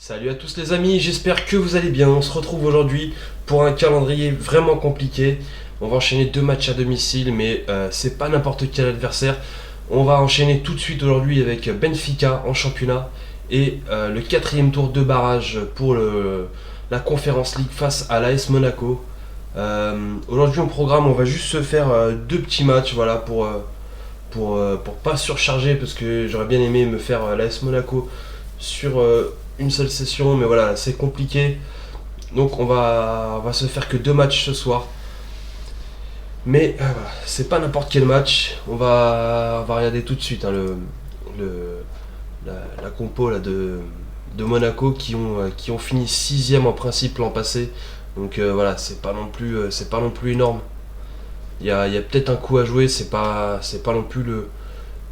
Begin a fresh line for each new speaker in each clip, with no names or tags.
Salut à tous les amis, j'espère que vous allez bien. On se retrouve aujourd'hui pour un calendrier vraiment compliqué. On va enchaîner deux matchs à domicile, mais c'est pas n'importe quel adversaire. On va enchaîner tout de suite aujourd'hui avec Benfica en championnat et le quatrième tour de barrage pour la Conference League face à l'AS Monaco. Aujourd'hui au programme, on va juste se faire deux petits matchs, voilà, pour pas surcharger, parce que j'aurais bien aimé me faire l'AS Monaco sur une seule session, mais voilà, c'est compliqué. Donc on va se faire que deux matchs ce soir. Mais voilà, c'est pas n'importe quel match. On va regarder tout de suite hein, le- la compo là, de Monaco qui ont fini sixième en principe l'an passé. Donc voilà, c'est pas non plus énorme. Il y a peut-être un coup à jouer, c'est pas non plus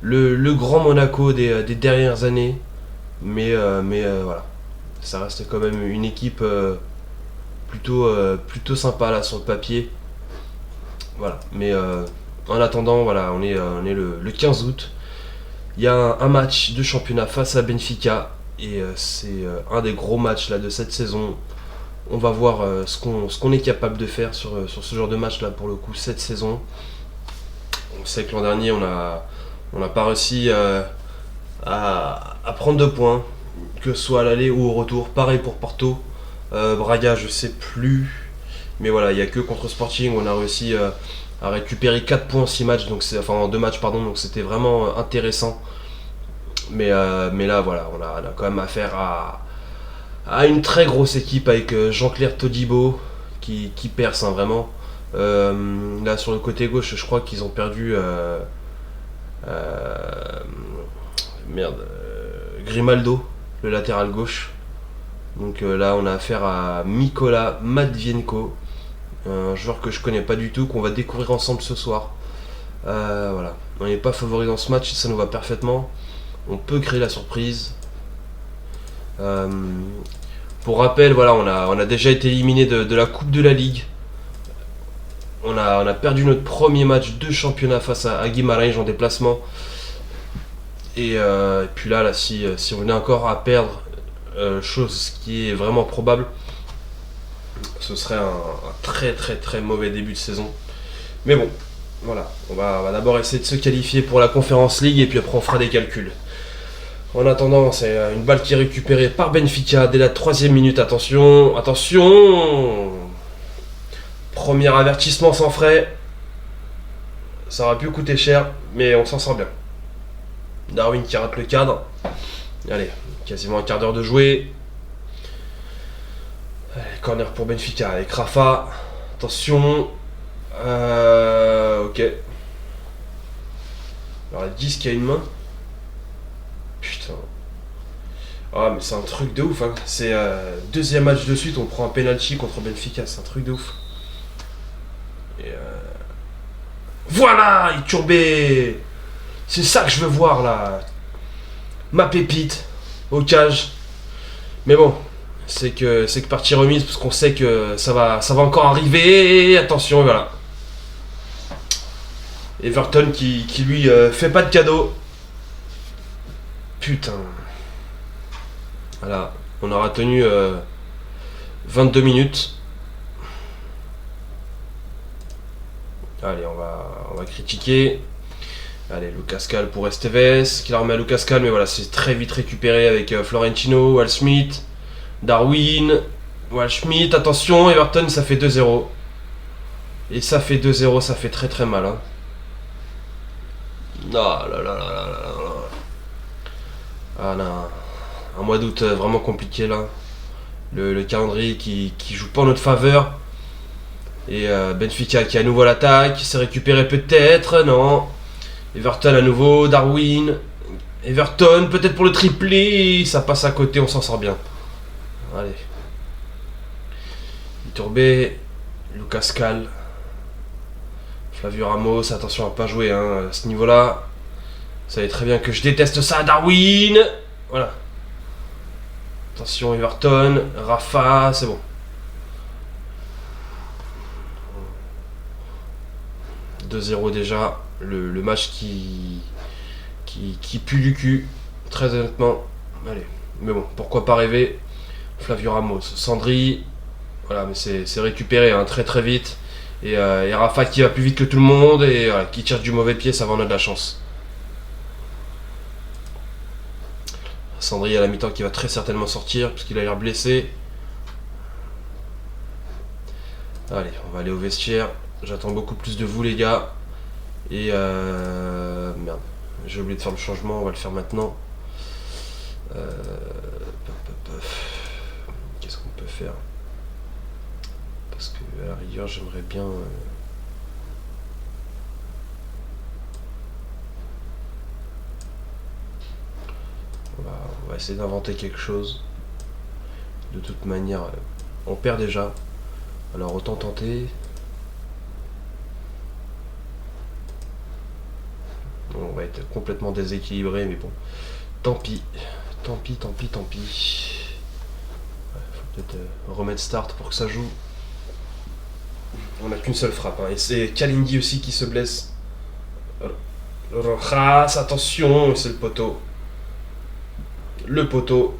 le grand Monaco des dernières années. Mais voilà, ça reste quand même une équipe plutôt sympa là sur le papier. Voilà, mais en attendant, voilà, on est le 15 août. Il y a un match de championnat face à Benfica et c'est un des gros matchs là, de cette saison. On va voir ce qu'on est capable de faire sur ce genre de match là pour le coup cette saison. On sait que l'an dernier on n'a pas réussi à prendre 2 points, que ce soit à l'aller ou au retour. Pareil pour Porto. Braga, je sais plus. Mais voilà, il n'y a que contre Sporting où on a réussi à récupérer 4 points en 6 matchs, enfin en 2 matchs, pardon, donc c'était vraiment intéressant. Mais là, voilà, on a quand même affaire à une très grosse équipe avec Jean-Claire Todibo qui perce hein, vraiment. Là, sur le côté gauche, je crois qu'ils ont perdu. Euh, Grimaldo, le latéral gauche. Donc là, on a affaire à Mikola Matvienko, un joueur que je connais pas du tout, qu'on va découvrir ensemble ce soir. Voilà, on n'est pas favori dans ce match, ça nous va parfaitement. On peut créer la surprise. Euh, pour rappel, voilà, on a déjà été éliminé de la Coupe de la Ligue. On a perdu notre premier match de championnat face à Guimarães en déplacement. Et puis là, si on venait encore à perdre, chose qui est vraiment probable, ce serait un très très très mauvais début de saison. Mais bon, voilà, on va d'abord essayer de se qualifier pour la Conference League et puis après on fera des calculs. En attendant, c'est une balle qui est récupérée par Benfica dès la 3e minute. Attention, attention. Premier avertissement sans frais. Ça aurait pu coûter cher, mais on s'en sort bien. Darwin qui rate le cadre. Allez, quasiment un quart d'heure de jouer. Allez, corner pour Benfica avec Rafa. Attention. Ok. Alors la 10 qui a une main. Putain. Ah mais c'est un truc de ouf hein. C'est deuxième match de suite, on prend un penalty contre Benfica, c'est un truc de ouf. Et voilà, il tourbé. C'est ça que je veux voir là. Ma pépite au cage. Mais bon, c'est que partie remise parce qu'on sait que ça va encore arriver. Attention, voilà. Everton qui lui fait pas de cadeau. Putain. Voilà, on aura tenu 22 minutes. Allez, on va critiquer. Allez, Lucas Cal pour Esteves, qui la remet à Lucas Cal, mais voilà, c'est très vite récupéré avec Florentino, Waldschmidt, Darwin, Waldschmidt, attention, Everton, ça fait 2-0. Et ça fait 2-0, ça fait très très mal. Hein. Ah là là là là là là. Ah non, un mois d'août vraiment compliqué là. Le calendrier qui joue pas en notre faveur. Et Benfica qui a à nouveau l'attaque, s'est récupéré peut-être, non. Everton à nouveau, Darwin. Everton peut-être pour le triplé, ça passe à côté, on s'en sort bien. Allez. Iturbé, Lucas Cal, Flavio Ramos, attention à pas jouer hein, à ce niveau-là. Vous savez très bien que je déteste ça, Darwin. Voilà. Attention Everton, Rafa, c'est bon. 2-0 déjà, le match qui pue du cul, très honnêtement. Allez, mais bon, pourquoi pas rêver. Flavio Ramos, Sandri, voilà, mais c'est récupéré hein, très très vite. Et Rafa qui va plus vite que tout le monde et voilà, qui tire du mauvais pied, ça va, on a de la chance. Sandri à la mi-temps qui va très certainement sortir parce qu'il a l'air blessé. Allez, on va aller au vestiaire. J'attends beaucoup plus de vous les gars. Et merde, j'ai oublié de faire le changement, on va le faire maintenant. Qu'est-ce qu'on peut faire? Parce que à la rigueur j'aimerais bien... on va essayer d'inventer quelque chose. De toute manière, on perd déjà. Alors autant tenter. On va être complètement déséquilibré, mais bon. Tant pis. Tant pis. Faut peut-être remettre start pour que ça joue. On n'a qu'une seule frappe. Hein. Et c'est Kalindi aussi qui se blesse. Rojas, attention, c'est le poteau. Le poteau.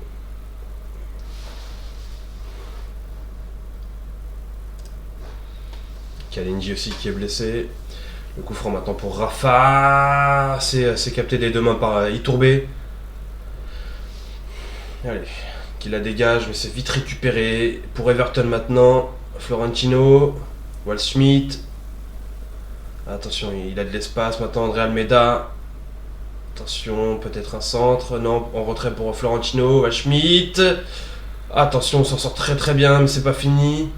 Kalindi aussi qui est blessé. Le coup franc maintenant pour Rafa. C'est capté des deux mains par Iturbe. Allez, qui la dégage, mais c'est vite récupéré. Pour Everton maintenant. Florentino. Waldschmidt. Attention, il a de l'espace maintenant. André Almeida. Attention, peut-être un centre. Non, en retrait pour Florentino. Waldschmidt. Attention, on s'en sort très très bien, mais c'est pas fini.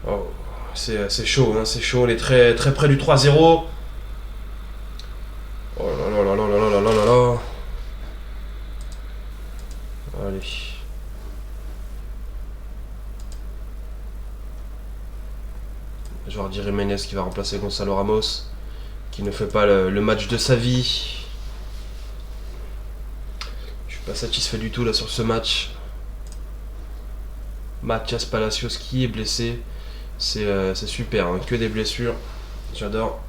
Oh, c'est chaud, hein, c'est chaud. On est très, très près du 3-0. Oh là là là là là là là là là. Allez. Jordi Jiménez qui va remplacer Gonzalo Ramos, qui ne fait pas le match de sa vie. Je suis pas satisfait du tout là sur ce match. Mathias Palacios qui est blessé. C'est super, hein, que des blessures. J'adore.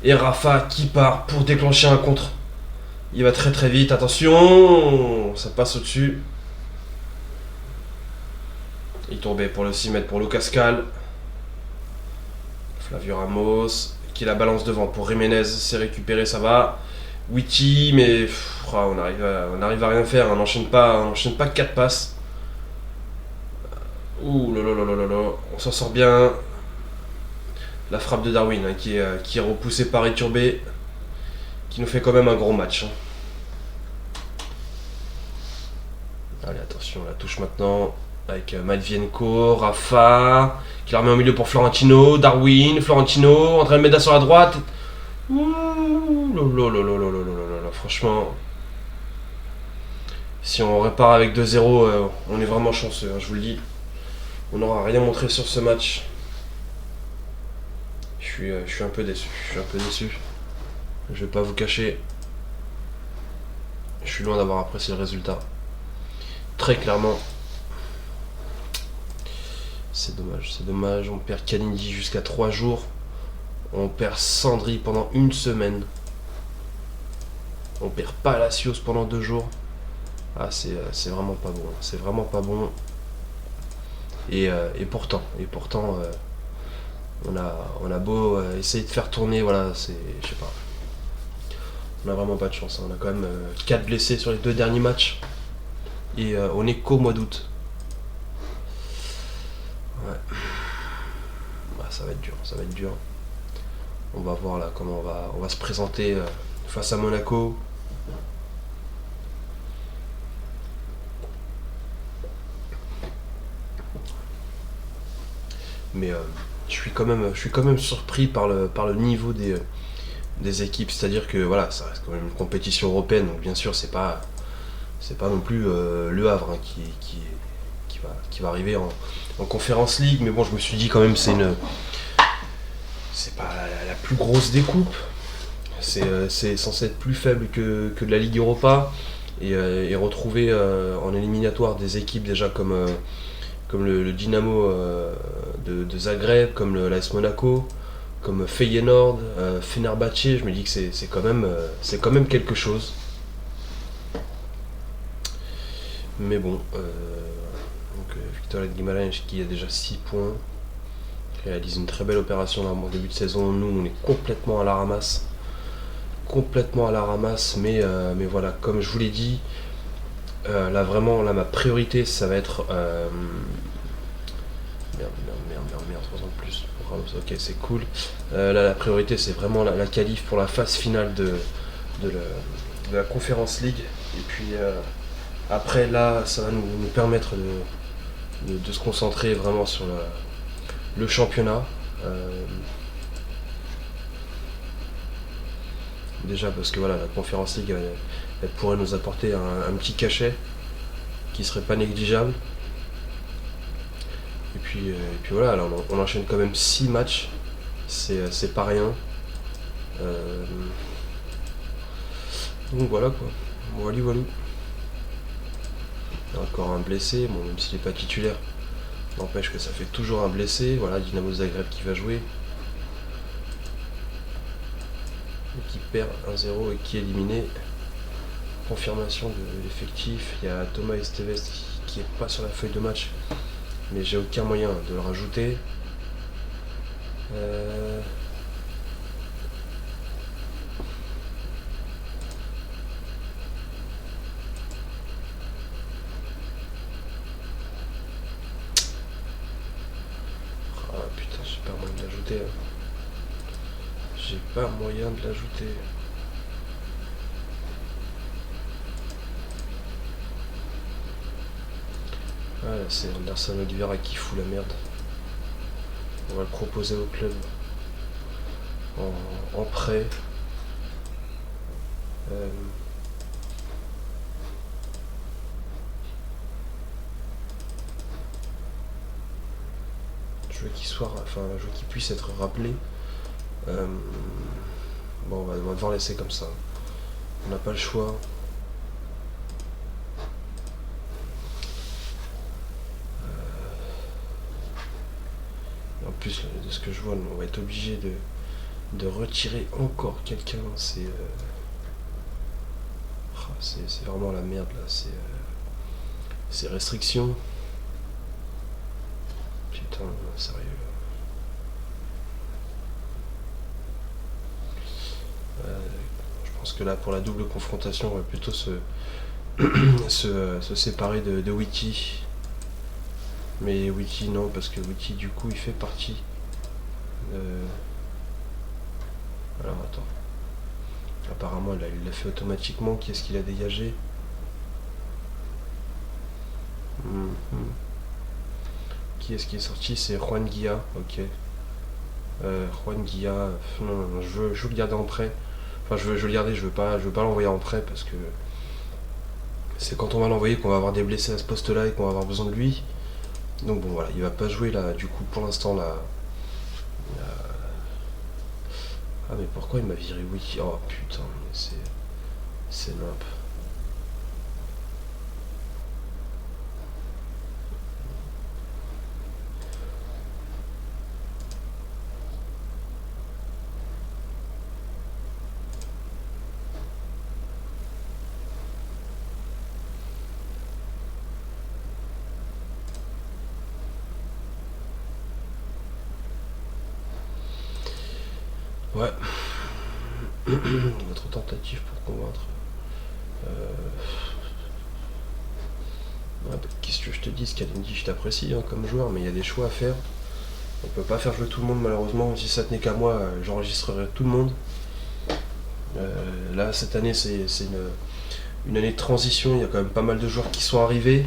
Et Rafa qui part pour déclencher un contre. Il va très très vite, attention. Ça passe au-dessus. Il tombait pour le 6 mètres pour Lucas Cal. Flavio Ramos qui la balance devant pour Jiménez, c'est récupéré, ça va. Witty, mais on arrive à rien faire, on n'enchaîne pas 4 passes. Ouh là là là là là, on s'en sort bien. La frappe de Darwin hein, qui est repoussée par Iturbe, qui nous fait quand même un gros match. Hein. Allez, attention, la touche maintenant. Avec Matvienko, Rafa, qui la remet au milieu pour Florentino, Darwin, Florentino, André Almeida sur la droite. Ouh, là, franchement, si on repart avec 2-0, on est vraiment chanceux, hein, je vous le dis. On n'aura rien montré sur ce match. Je suis un peu déçu. Je vais pas vous cacher. Je suis loin d'avoir apprécié le résultat. Très clairement. C'est dommage. On perd Kalindi jusqu'à 3 jours. On perd Sandri pendant une semaine. On perd Palacios pendant 2 jours. Ah, c'est vraiment pas bon. C'est vraiment pas bon. Et pourtant, on a beau essayer de faire tourner, voilà, je sais pas. On a vraiment pas de chance. Hein. On a quand même 4 blessés sur les 2 derniers matchs. Et on est qu'au mois d'août. Ouais. Bah, ça va être dur. On va voir là comment on va se présenter face à Monaco. Mais je suis quand même surpris par le niveau des équipes. C'est-à-dire que voilà, ça reste quand même une compétition européenne. Donc bien sûr, c'est pas non plus Le Havre hein, qui va arriver en Conference League. Mais bon, je me suis dit quand même c'est pas la plus grosse des coupes. C'est censé être plus faible que de la Ligue Europa. Et retrouver en éliminatoire des équipes déjà comme le Dynamo de Zagreb, comme l'AS Monaco, comme Feyenoord, Fenerbahçe, je me dis que c'est quand même quelque chose. Mais bon, Victoria de Guimarães qui a déjà 6 points, réalise une très belle opération là en début de saison. Nous, on est complètement à la ramasse. Complètement à la ramasse, mais voilà, comme je vous l'ai dit, là vraiment, là ma priorité, ça va être... merde, 3 ans de plus. Ok, c'est cool. Là, la priorité, c'est vraiment la qualif pour la phase finale de la Conference League. Et puis après, là, ça va nous permettre de se concentrer vraiment sur le championnat. Déjà parce que voilà, la Conference League, elle pourrait nous apporter un petit cachet qui serait pas négligeable. Et puis voilà, là, on enchaîne quand même 6 matchs, c'est pas rien. Donc voilà quoi, voilà. Il y a encore un blessé, bon, même s'il n'est pas titulaire, n'empêche que ça fait toujours un blessé. Voilà, Dynamo Zagreb qui va jouer. Et qui perd 1-0 et qui est éliminé. Confirmation de l'effectif, il y a Thomas Esteves qui est pas sur la feuille de match, mais j'ai aucun moyen de le rajouter. Ah putain, j'ai pas moyen de l'ajouter. J'ai pas moyen de l'ajouter. Ah là, c'est Anderson Oliveira qui fout la merde. On va le proposer au club en prêt. Je veux qu'il puisse être rappelé. Bon, on va devoir laisser comme ça. On n'a pas le choix. En plus, de ce que je vois, on va être obligé de retirer encore quelqu'un. C'est vraiment la merde là. C'est restrictions. Putain, sérieux. Je pense que là, pour la double confrontation, on va plutôt se séparer de Witty. Mais Witty, non, parce que Witty, du coup, il fait partie. Alors, attends. Apparemment, là, il l'a fait automatiquement. Qui est-ce qu'il a dégagé? Qui est-ce qui est sorti? C'est Juan Guilla, ok. Juan Guilla, non, je veux le garder en prêt. Enfin, je veux le garder, je veux pas l'envoyer en prêt parce que c'est quand on va l'envoyer qu'on va avoir des blessés à ce poste-là et qu'on va avoir besoin de lui. Donc bon, voilà, il va pas jouer là, du coup, pour l'instant, là. Ah, mais pourquoi il m'a viré Wiki? Oh putain, mais c'est nimp. Ouais. Votre tentative pour convaincre. Ouais, qu'est-ce que je te dis, Scalendi, je t'apprécie hein, comme joueur, mais il y a des choix à faire. On peut pas faire jouer tout le monde malheureusement. Si ça tenait qu'à moi, j'enregistrerais tout le monde. Là, cette année, c'est une année de transition. Il y a quand même pas mal de joueurs qui sont arrivés.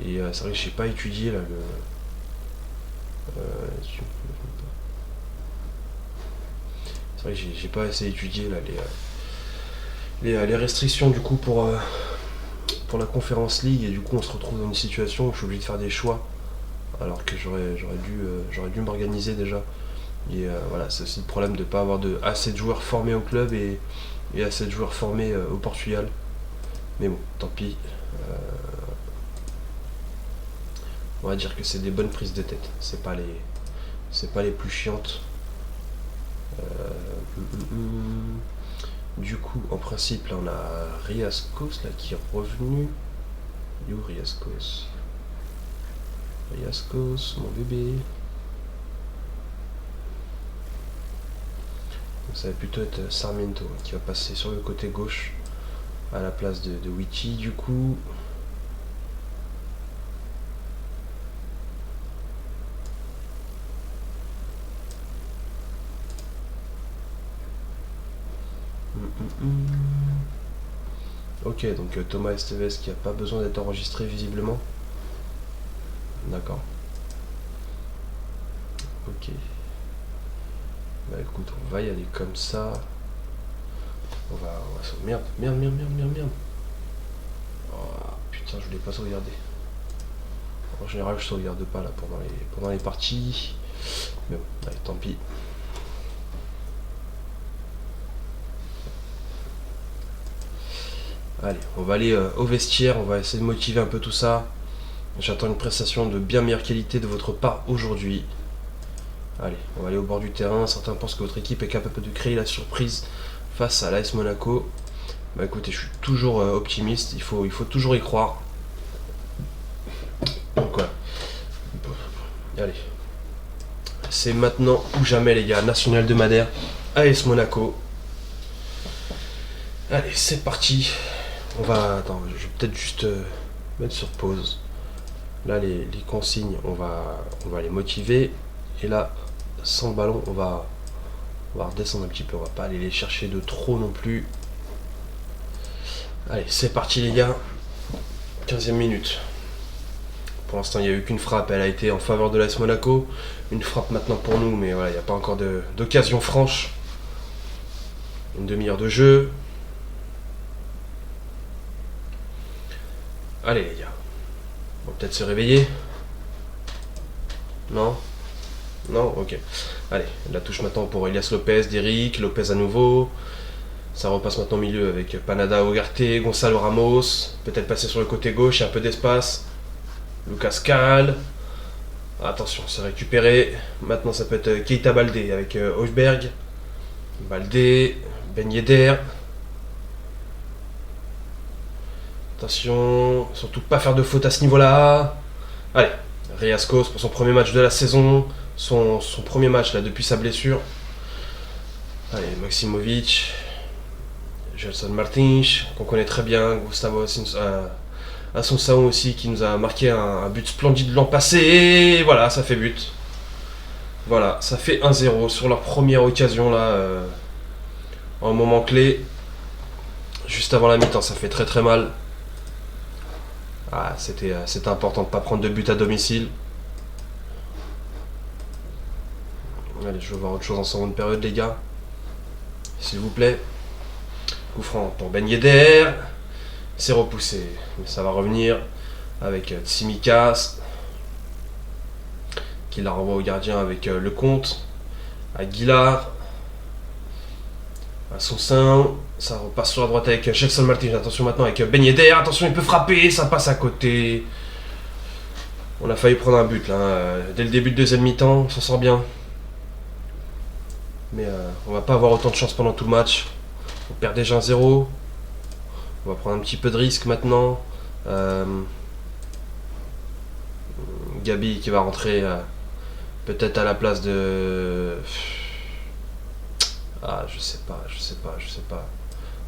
Et c'est vrai que j'ai pas étudié là c'est vrai que j'ai pas assez étudié là les restrictions du coup pour la Conference League et du coup on se retrouve dans une situation où je suis obligé de faire des choix alors que j'aurais dû m'organiser déjà. Et voilà, c'est aussi le problème de ne pas avoir assez de joueurs formés au club et assez de joueurs formés au Portugal. Mais bon, tant pis. On va dire que c'est des bonnes prises de tête. C'est pas les plus chiantes. Du du coup, en principe, là, on a Riascos là, qui est revenu. Il est où Riascos? Riascos, mon bébé. Donc ça va plutôt être Sarmiento qui va passer sur le côté gauche à la place de Witchy du coup. Ok, donc Thomas Esteves qui a pas besoin d'être enregistré visiblement. D'accord. Ok. Bah écoute, on va y aller comme ça. On va merde. Oh, putain, je voulais pas sauvegarder. En général, je sauvegarde pas là pendant les parties. Mais bon, allez, tant pis. Allez, on va aller au vestiaire, on va essayer de motiver un peu tout ça. J'attends une prestation de bien meilleure qualité de votre part aujourd'hui. Allez, on va aller au bord du terrain. Certains pensent que votre équipe est capable de créer la surprise face à l'AS Monaco. Bah écoutez, je suis toujours optimiste, il faut toujours y croire. Donc voilà. Allez. C'est maintenant ou jamais les gars, National de Madère, AS Monaco. Allez, c'est parti. On va. Attends, je vais peut-être juste mettre sur pause. Là, les consignes, on va les motiver. Et là, sans le ballon, on va redescendre un petit peu. On va pas aller les chercher de trop non plus. Allez, c'est parti les gars. 15e minute. Pour l'instant, il n'y a eu qu'une frappe. Elle a été en faveur de l'AS Monaco. Une frappe maintenant pour nous, mais voilà, il n'y a pas encore d'occasion franche. Une demi-heure de jeu. Allez les gars. On va peut-être se réveiller. Non? Non? Ok. Allez, la touche maintenant pour Elias Lopez, Derrick, Lopez à nouveau. Ça repasse maintenant au milieu avec Panada, Ugarte, Gonzalo Ramos. Peut-être passer sur le côté gauche, il y a un peu d'espace. Lucas Cal. Attention, c'est récupéré. Maintenant ça peut être Keita Baldé avec Hochberg. Baldé, Ben Yedder. Attention, surtout pas faire de faute à ce niveau-là. Allez, Riascos pour son premier match de la saison. Son premier match là depuis sa blessure. Allez, Maximovic. Gelson Martins, qu'on connaît très bien. Gustavo Assunção aussi, qui nous a marqué un but splendide l'an passé. Et voilà, ça fait but. Voilà, ça fait 1-0 sur leur première occasion là. En moment clé. Juste avant la mi-temps, ça fait très très mal. Ah, c'était important de ne pas prendre de but à domicile. Allez, je vais voir autre chose en seconde période, les gars. S'il vous plaît. Coup franc pour Ben Yedder. C'est repoussé. Mais ça va revenir avec Tsimikas. Qui la renvoie au gardien avec Lecomte. Aguilar. À son sein. Ça repasse sur la droite avec Gelson Martins. Attention maintenant avec Ben Yedder. Attention, il peut frapper. Ça passe à côté. On a failli prendre un but là. Dès le début de deuxième mi-temps. On s'en sort bien. Mais on va pas avoir autant de chance pendant tout le match. On perd déjà 1-0. On va prendre un petit peu de risque maintenant. Gabi qui va rentrer peut-être à la place de... Ah, je sais pas.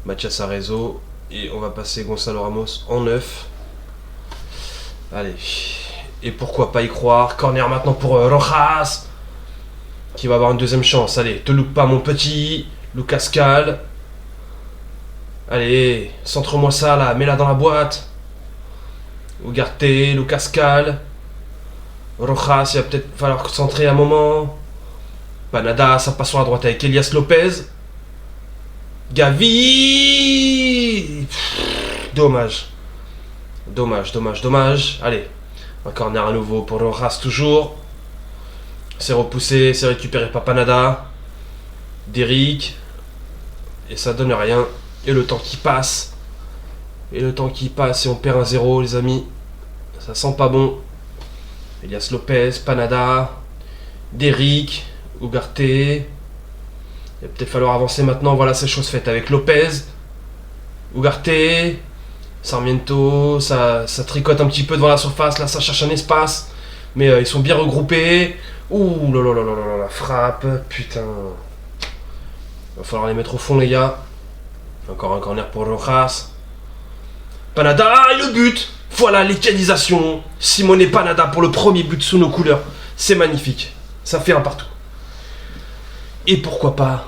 Mathias Arezzo. Et on va passer Gonzalo Ramos en 9. Allez. Et pourquoi pas y croire. Corner maintenant pour Rojas. Qui va avoir une deuxième chance. Allez, te loupe pas mon petit. Lucas Cal. Allez, centre-moi ça là, mets-la dans la boîte. Ugarte, Lucas Cal. Rojas, il va peut-être falloir centrer un moment. Panada, ça passe sur la droite avec Elias Lopez. Gavi. Dommage. Allez, un corner à nouveau pour Rojas toujours. C'est repoussé, c'est récupéré par Panada. Derrick. Et ça donne rien. Et le temps qui passe. Et on perd 1-0 les amis. Ça sent pas bon. Elias Lopez, Panada. Derrick. Ugarte. Il va peut-être falloir avancer maintenant. Voilà, c'est chose faite avec Lopez, Ugarte, Sarmiento. Ça tricote un petit peu devant la surface. Là, ça cherche un espace. Mais ils sont bien regroupés. Ouh là là là là là, la frappe. Putain. Il va falloir les mettre au fond, les gars. Encore un corner pour Rojas. Panada, et le but. Voilà l'égalisation. Simone Panada pour le premier but sous nos couleurs. C'est magnifique. Ça fait un partout. Et pourquoi pas.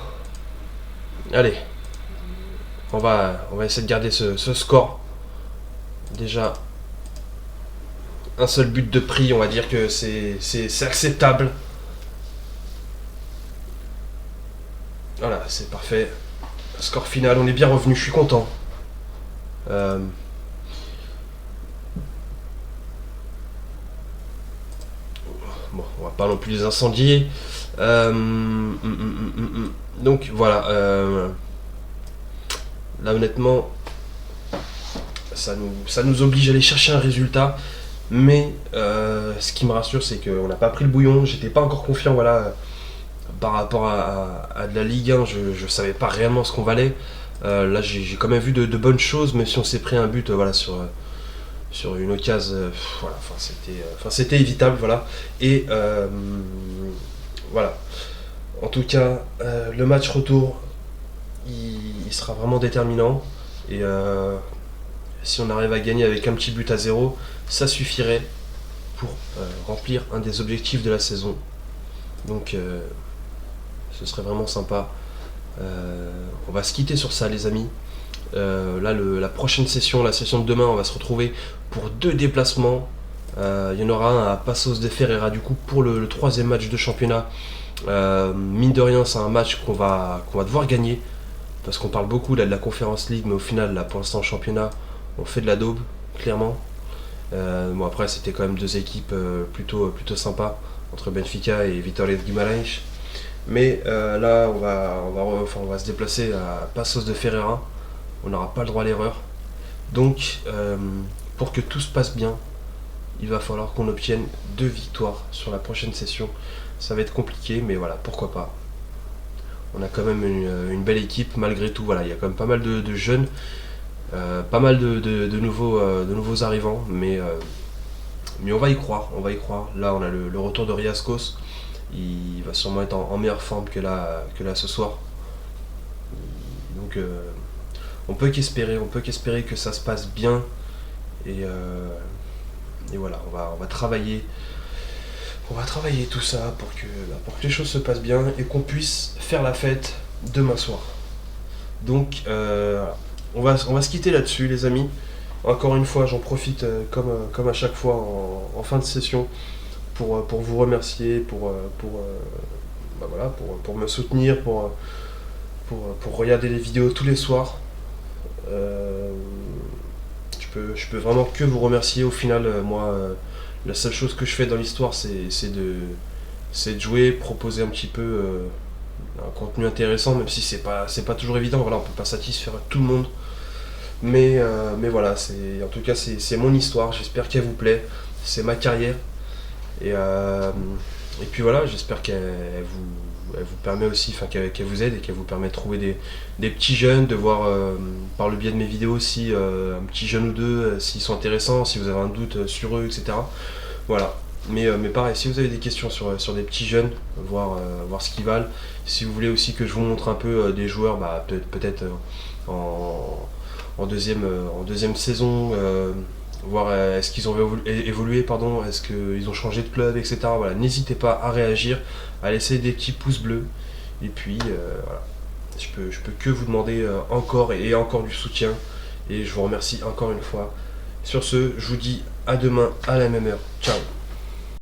Allez. On va essayer de garder ce score. Déjà, un seul but de prix, on va dire que c'est acceptable. Voilà, c'est parfait. Score final, on est bien revenu, je suis content. Bon, on va pas non plus les incendier. Donc voilà. Là honnêtement, ça nous oblige à aller chercher un résultat. Mais ce qui me rassure, c'est qu'on n'a pas pris le bouillon. J'étais pas encore confiant, voilà, par rapport à de la Ligue 1. Je savais pas réellement ce qu'on valait. Là, j'ai quand même vu de bonnes choses, même si on s'est pris un but, voilà, sur une occasion. Voilà, c'était évitable, voilà. Et voilà. En tout cas, le match retour, il sera vraiment déterminant. Et si on arrive à gagner avec un petit but à 0, ça suffirait pour remplir un des objectifs de la saison. Donc ce serait vraiment sympa. On va se quitter sur ça, les amis. Là, la prochaine session, la session de demain, on va se retrouver pour 2 déplacements. Il y en aura un à Paços de Ferreira, du coup, pour le 3e match de championnat. Mine de rien, c'est un match qu'on va devoir gagner, parce qu'on parle beaucoup là, de la Conference League, mais au final, là, pour l'instant, en championnat, on fait de la daube, clairement. Bon, après, c'était quand même 2 équipes plutôt sympas, entre Benfica et Vitória de Guimarães. Mais là, on va se déplacer à Paços de Ferreira. On n'aura pas le droit à l'erreur. Donc, pour que tout se passe bien, il va falloir qu'on obtienne 2 victoires sur la prochaine session. Ça va être compliqué, mais voilà, pourquoi pas. On a quand même une belle équipe, malgré tout. Voilà, il y a quand même pas mal de jeunes, pas mal de nouveaux arrivants, mais on va y croire. Là, on a le retour de Riascos. Il va sûrement être en meilleure forme que là ce soir. Donc on peut qu'espérer que ça se passe bien. Et voilà, on va travailler tout ça pour que les choses se passent bien et qu'on puisse faire la fête demain soir. Donc voilà. On va se quitter là-dessus, les amis. Encore une fois, j'en profite comme à chaque fois en fin de session pour vous remercier, pour me soutenir, pour regarder les vidéos tous les soirs. Je peux vraiment que vous remercier. Au final, moi, la seule chose que je fais dans l'histoire, c'est de jouer, proposer un petit peu un contenu intéressant, même si c'est pas toujours évident. Voilà, on peut pas satisfaire tout le monde. Mais voilà, en tout cas, c'est mon histoire. J'espère qu'elle vous plaît. C'est ma carrière. Et puis voilà, j'espère qu'elle vous permet aussi, qu'elle vous aide et qu'elle vous permet de trouver des petits jeunes, de voir par le biais de mes vidéos aussi un petit jeune ou deux s'ils sont intéressants, si vous avez un doute sur eux, etc. Voilà. Mais pareil, si vous avez des questions sur des petits jeunes, voir ce qu'ils valent, si vous voulez aussi que je vous montre un peu des joueurs, peut-être en deuxième saison, voir est-ce qu'ils ont évolué, est-ce qu'ils ont changé de club, etc. Voilà, n'hésitez pas à réagir, à laisser des petits pouces bleus. Et puis voilà, je peux que vous demander encore et encore du soutien. Et je vous remercie encore une fois. Sur ce, je vous dis à demain à la même heure. Ciao.